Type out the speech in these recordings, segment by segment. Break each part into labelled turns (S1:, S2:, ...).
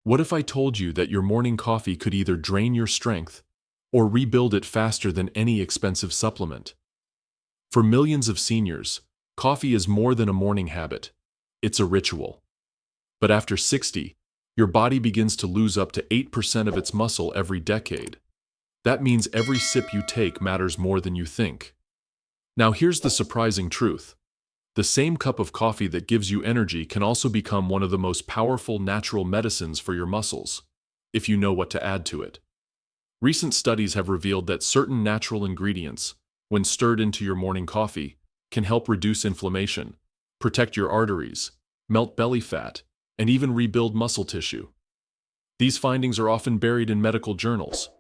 S1: What if I told you that your morning coffee could either drain your strength or rebuild it faster than any expensive supplement? For millions of seniors, coffee is more than a morning habit. It's a ritual. But after 60, your body begins to lose up to 8% of its muscle every decade. That means every sip you take matters more than you think. Now here's the surprising truth. The same cup of coffee that gives you energy can also become one of the most powerful natural medicines for your muscles, if you know what to add to it. Recent studies have revealed that certain natural ingredients, when stirred into your morning coffee, can help reduce inflammation, protect your arteries, melt belly fat, and even rebuild muscle tissue. These findings are often buried in medical journals,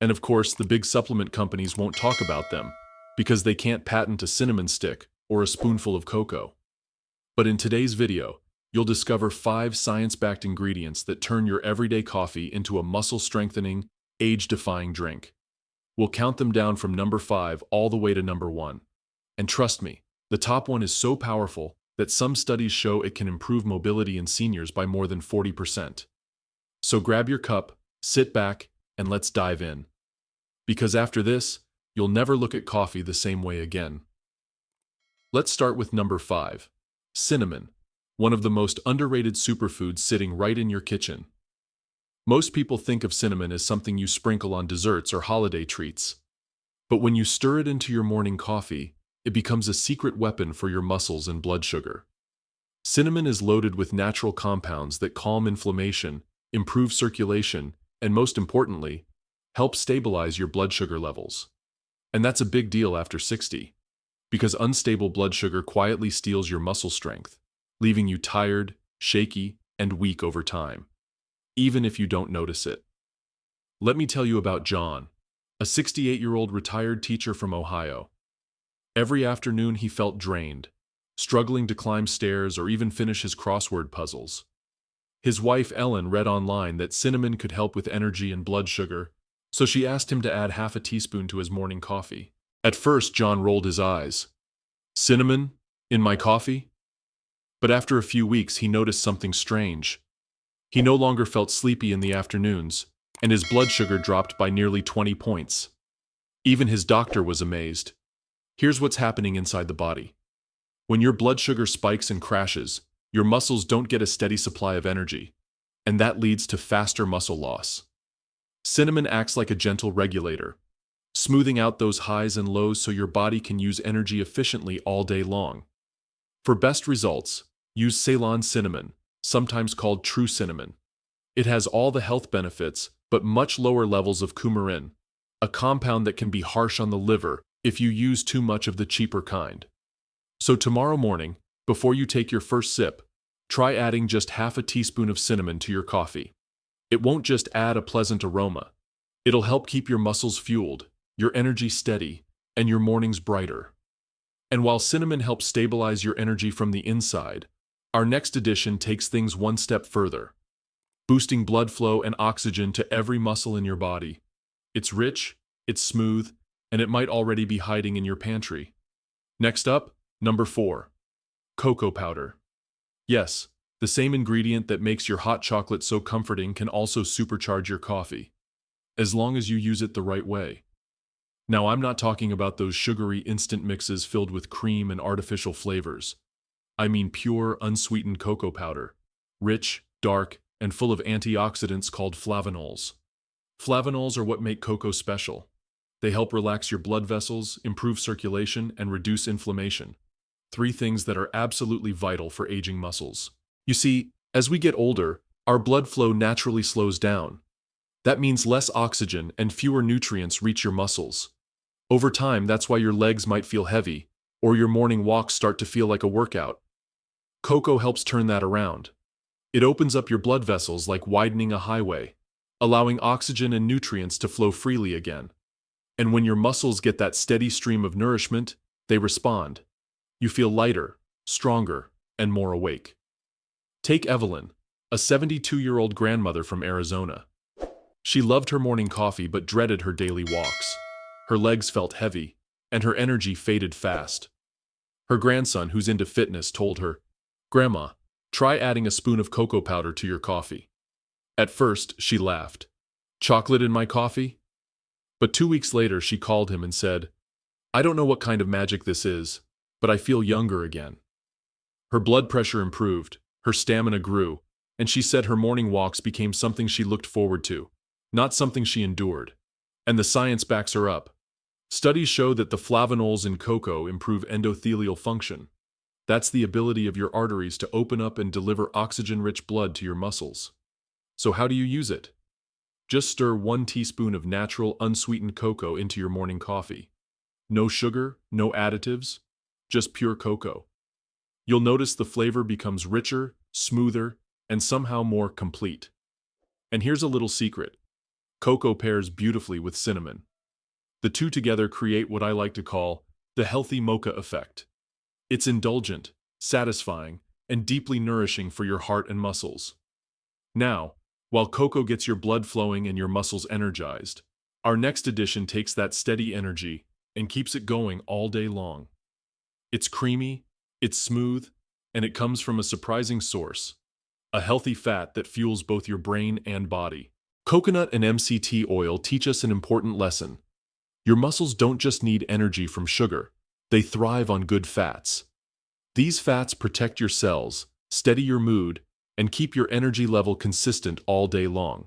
S1: and of course the big supplement companies won't talk about them because they can't patent a cinnamon stick or a spoonful of cocoa. But in today's video, you'll discover 5 science-backed ingredients that turn your everyday coffee into a muscle-strengthening, age-defying drink. We'll count them down from number 5 all the way to number 1. And trust me, the top one is so powerful that some studies show it can improve mobility in seniors by more than 40%. So grab your cup, sit back, and let's dive in. Because after this, you'll never look at coffee the same way again. Let's start with number 5. Cinnamon, one of the most underrated superfoods sitting right in your kitchen. Most people think of cinnamon as something you sprinkle on desserts or holiday treats. But when you stir it into your morning coffee, it becomes a secret weapon for your muscles and blood sugar. Cinnamon is loaded with natural compounds that calm inflammation, improve circulation, and most importantly, help stabilize your blood sugar levels. And that's a big deal after 60, because unstable blood sugar quietly steals your muscle strength, leaving you tired, shaky, and weak over time, even if you don't notice it. Let me tell you about John, a 68-year-old retired teacher from Ohio. Every afternoon he felt drained, struggling to climb stairs or even finish his crossword puzzles. His wife Ellen read online that cinnamon could help with energy and blood sugar, so she asked him to add half a teaspoon to his morning coffee. At first, John rolled his eyes. Cinnamon? In my coffee? But after a few weeks, he noticed something strange. He no longer felt sleepy in the afternoons, and his blood sugar dropped by nearly 20 points. Even his doctor was amazed. Here's what's happening inside the body. When your blood sugar spikes and crashes, your muscles don't get a steady supply of energy, and that leads to faster muscle loss. Cinnamon acts like a gentle regulator, smoothing out those highs and lows so your body can use energy efficiently all day long. For best results, use Ceylon cinnamon, sometimes called true cinnamon. It has all the health benefits, but much lower levels of coumarin, a compound that can be harsh on the liver if you use too much of the cheaper kind. So tomorrow morning, before you take your first sip, try adding just half a teaspoon of cinnamon to your coffee. It won't just add a pleasant aroma. It'll help keep your muscles fueled, your energy steady, and your mornings brighter. And while cinnamon helps stabilize your energy from the inside, our next addition takes things one step further, boosting blood flow and oxygen to every muscle in your body. It's rich, it's smooth, and it might already be hiding in your pantry. Next up, number 4. Cocoa powder. Yes, the same ingredient that makes your hot chocolate so comforting can also supercharge your coffee, as long as you use it the right way. Now, I'm not talking about those sugary instant mixes filled with cream and artificial flavors. I mean pure, unsweetened cocoa powder, rich, dark, and full of antioxidants called flavonols. Flavonols are what make cocoa special. They help relax your blood vessels, improve circulation, and reduce inflammation. 3 things that are absolutely vital for aging muscles. You see, as we get older, our blood flow naturally slows down. That means less oxygen and fewer nutrients reach your muscles. Over time, that's why your legs might feel heavy, or your morning walks start to feel like a workout. Cocoa helps turn that around. It opens up your blood vessels like widening a highway, allowing oxygen and nutrients to flow freely again. And when your muscles get that steady stream of nourishment, they respond. You feel lighter, stronger, and more awake. Take Evelyn, a 72-year-old grandmother from Arizona. She loved her morning coffee but dreaded her daily walks. Her legs felt heavy, and her energy faded fast. Her grandson, who's into fitness, told her, "Grandma, try adding a spoon of cocoa powder to your coffee. At first, she laughed. Chocolate in my coffee? But 2 weeks later, she called him and said, I don't know what kind of magic this is, but I feel younger again. Her blood pressure improved, her stamina grew, and she said her morning walks became something she looked forward to, not something she endured. And the science backs her up. Studies show that the flavonols in cocoa improve endothelial function. That's the ability of your arteries to open up and deliver oxygen-rich blood to your muscles. So how do you use it? Just stir 1 teaspoon of natural, unsweetened cocoa into your morning coffee. No sugar, no additives, just pure cocoa. You'll notice the flavor becomes richer, smoother, and somehow more complete. And here's a little secret. Cocoa pairs beautifully with cinnamon. The two together create what I like to call the healthy mocha effect. It's indulgent, satisfying, and deeply nourishing for your heart and muscles. Now, while cocoa gets your blood flowing and your muscles energized, our next addition takes that steady energy and keeps it going all day long. It's creamy, it's smooth, and it comes from a surprising source, a healthy fat that fuels both your brain and body. Coconut and MCT oil teach us an important lesson. Your muscles don't just need energy from sugar, they thrive on good fats. These fats protect your cells, steady your mood, and keep your energy level consistent all day long.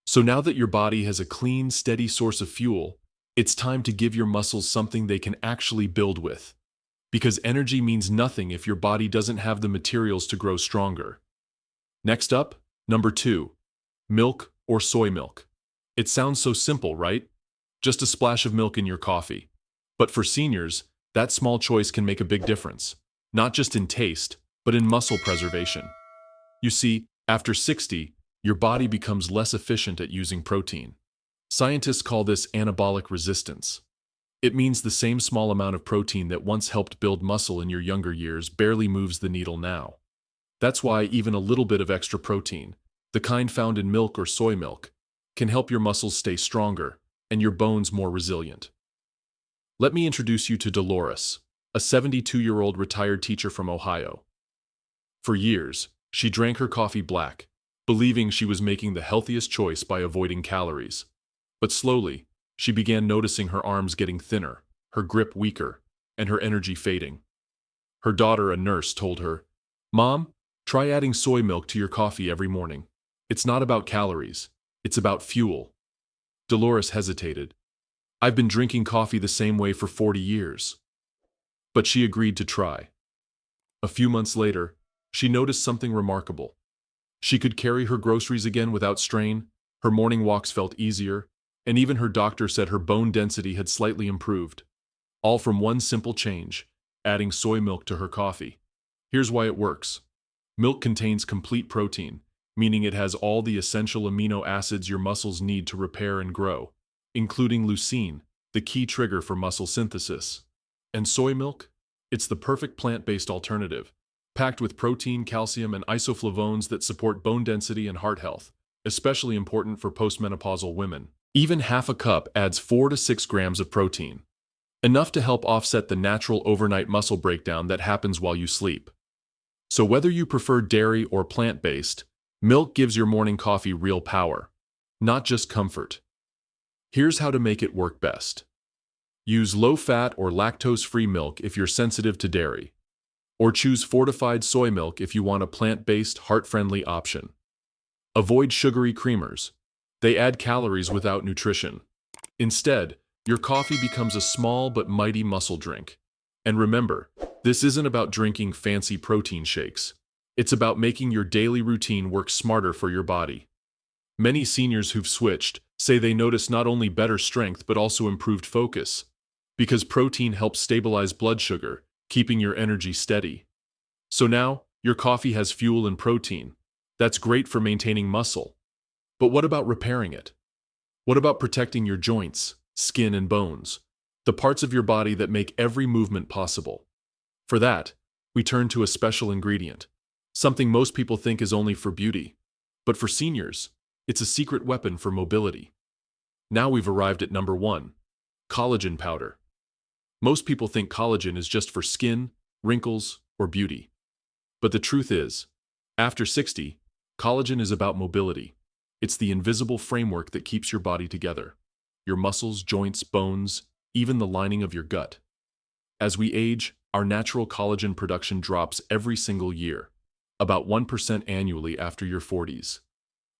S1: So now that your body has a clean, steady source of fuel, it's time to give your muscles something they can actually build with. Because energy means nothing if your body doesn't have the materials to grow stronger. Next up, number 2, milk or soy milk. It sounds so simple, right? Just a splash of milk in your coffee. But for seniors, that small choice can make a big difference, not just in taste, but in muscle preservation. You see, after 60, your body becomes less efficient at using protein. Scientists call this anabolic resistance. It means the same small amount of protein that once helped build muscle in your younger years barely moves the needle now. That's why even a little bit of extra protein, the kind found in milk or soy milk, can help your muscles stay stronger and your bones more resilient. Let me introduce you to Dolores, a 72-year-old retired teacher from Ohio. For years, she drank her coffee black, believing she was making the healthiest choice by avoiding calories. But slowly, she began noticing her arms getting thinner, her grip weaker, and her energy fading. Her daughter, a nurse, told her, "Mom, try adding soy milk to your coffee every morning. It's not about calories, it's about fuel." Dolores hesitated. "I've been drinking coffee the same way for 40 years. But she agreed to try. A few months later, she noticed something remarkable. She could carry her groceries again without strain, her morning walks felt easier, and even her doctor said her bone density had slightly improved. All from one simple change, adding soy milk to her coffee. Here's why it works. Milk contains complete protein, meaning it has all the essential amino acids your muscles need to repair and grow, including leucine, the key trigger for muscle synthesis. And soy milk? It's the perfect plant-based alternative, packed with protein, calcium, and isoflavones that support bone density and heart health, especially important for postmenopausal women. Even half a cup adds 4 to 6 grams of protein, enough to help offset the natural overnight muscle breakdown that happens while you sleep. So whether you prefer dairy or plant-based, milk gives your morning coffee real power, not just comfort. Here's how to make it work best. Use low-fat or lactose-free milk if you're sensitive to dairy, or choose fortified soy milk if you want a plant-based, heart-friendly option. Avoid sugary creamers. They add calories without nutrition. Instead, your coffee becomes a small but mighty muscle drink. And remember, this isn't about drinking fancy protein shakes. It's about making your daily routine work smarter for your body. Many seniors who've switched say they notice not only better strength but also improved focus, because protein helps stabilize blood sugar, keeping your energy steady. So now, your coffee has fuel and protein. That's great for maintaining muscle. But what about repairing it? What about protecting your joints, skin, and bones, the parts of your body that make every movement possible? For that, we turn to a special ingredient, something most people think is only for beauty. But for seniors, it's a secret weapon for mobility. Now we've arrived at number 1, collagen powder. Most people think collagen is just for skin, wrinkles, or beauty. But the truth is, after 60, collagen is about mobility. It's the invisible framework that keeps your body together. Your muscles, joints, bones, even the lining of your gut. As we age, our natural collagen production drops every single year, about 1% annually after your 40s.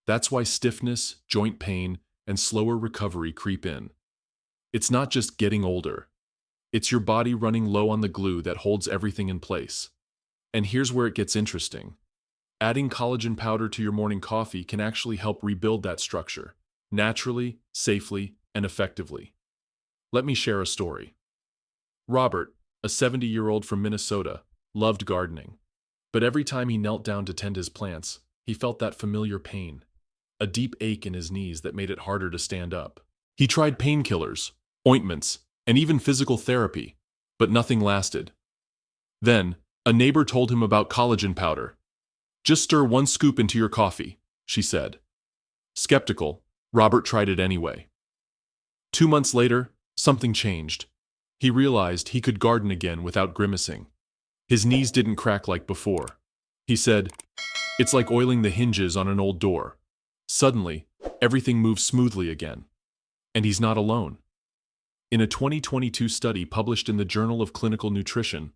S1: That's why stiffness, joint pain, and slower recovery creep in. It's not just getting older. It's your body running low on the glue that holds everything in place. And here's where it gets interesting. Adding collagen powder to your morning coffee can actually help rebuild that structure, naturally, safely, and effectively. Let me share a story. Robert, a 70-year-old from Minnesota, loved gardening. But every time he knelt down to tend his plants, he felt that familiar pain, a deep ache in his knees that made it harder to stand up. He tried painkillers, ointments, and even physical therapy, but nothing lasted. Then, a neighbor told him about collagen powder. "Just stir 1 scoop into your coffee," she said. Skeptical, Robert tried it anyway. 2 months later, something changed. He realized he could garden again without grimacing. His knees didn't crack like before. He said, "It's like oiling the hinges on an old door." Suddenly, everything moves smoothly again. And he's not alone. In a 2022 study published in the Journal of Clinical Nutrition,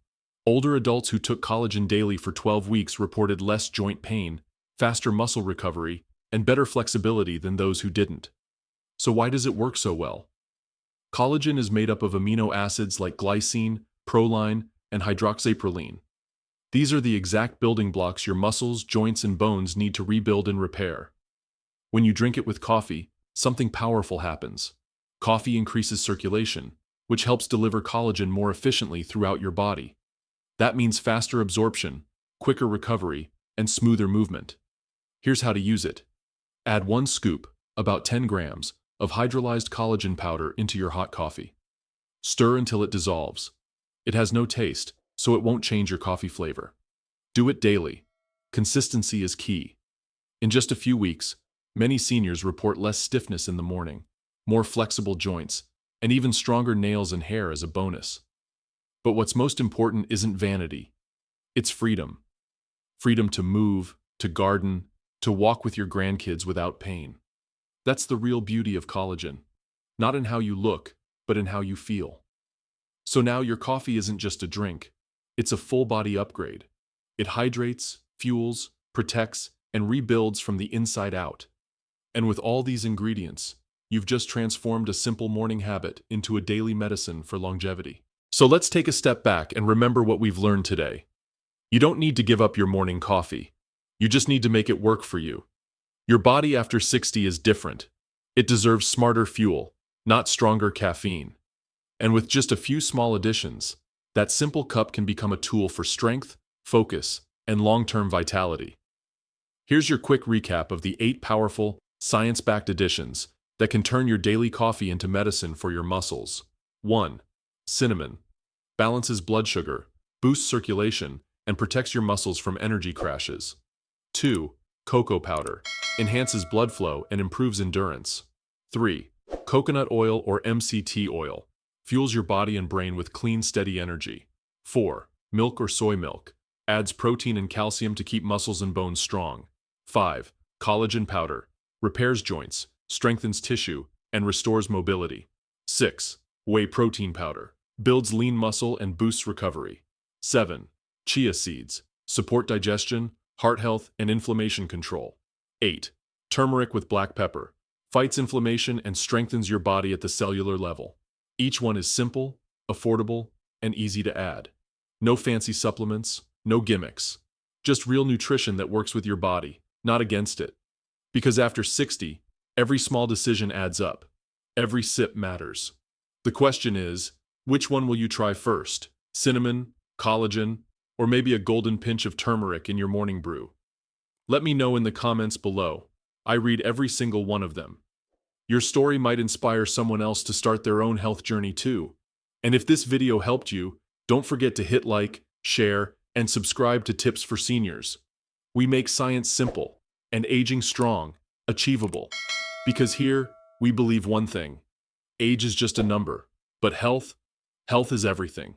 S1: older adults who took collagen daily for 12 weeks reported less joint pain, faster muscle recovery, and better flexibility than those who didn't. So why does it work so well? Collagen is made up of amino acids like glycine, proline, and hydroxyproline. These are the exact building blocks your muscles, joints, and bones need to rebuild and repair. When you drink it with coffee, something powerful happens. Coffee increases circulation, which helps deliver collagen more efficiently throughout your body. That means faster absorption, quicker recovery, and smoother movement. Here's how to use it. Add 1 scoop, about 10 grams, of hydrolyzed collagen powder into your hot coffee. Stir until it dissolves. It has no taste, so it won't change your coffee flavor. Do it daily. Consistency is key. In just a few weeks, many seniors report less stiffness in the morning, more flexible joints, and even stronger nails and hair as a bonus. But what's most important isn't vanity. It's freedom. Freedom to move, to garden, to walk with your grandkids without pain. That's the real beauty of collagen. Not in how you look, but in how you feel. So now your coffee isn't just a drink. It's a full-body upgrade. It hydrates, fuels, protects, and rebuilds from the inside out. And with all these ingredients, you've just transformed a simple morning habit into a daily medicine for longevity. So let's take a step back and remember what we've learned today. You don't need to give up your morning coffee. You just need to make it work for you. Your body after 60 is different. It deserves smarter fuel, not stronger caffeine. And with just a few small additions, that simple cup can become a tool for strength, focus, and long-term vitality. Here's your quick recap of the 8 powerful, science-backed additions that can turn your daily coffee into medicine for your muscles. 1. Cinnamon. Balances blood sugar, boosts circulation, and protects your muscles from energy crashes. 2. Cocoa powder. Enhances blood flow and improves endurance. 3. Coconut oil or MCT oil. Fuels your body and brain with clean, steady energy. 4. Milk or soy milk. Adds protein and calcium to keep muscles and bones strong. 5. Collagen powder. Repairs joints, strengthens tissue, and restores mobility. 6. Whey protein powder. Builds lean muscle and boosts recovery. 7. Chia seeds. Support digestion, heart health, and inflammation control. 8. Turmeric with black pepper. Fights inflammation and strengthens your body at the cellular level. Each one is simple, affordable, and easy to add. No fancy supplements, no gimmicks. Just real nutrition that works with your body, not against it. Because after 60, every small decision adds up. Every sip matters. The question is, which one will you try first? Cinnamon, collagen, or maybe a golden pinch of turmeric in your morning brew? Let me know in the comments below. I read every single one of them. Your story might inspire someone else to start their own health journey too. And if this video helped you, don't forget to hit like, share, and subscribe to Tips for Seniors. We make science simple and aging strong, achievable. Because here, we believe one thing. Age is just a number, but health is everything.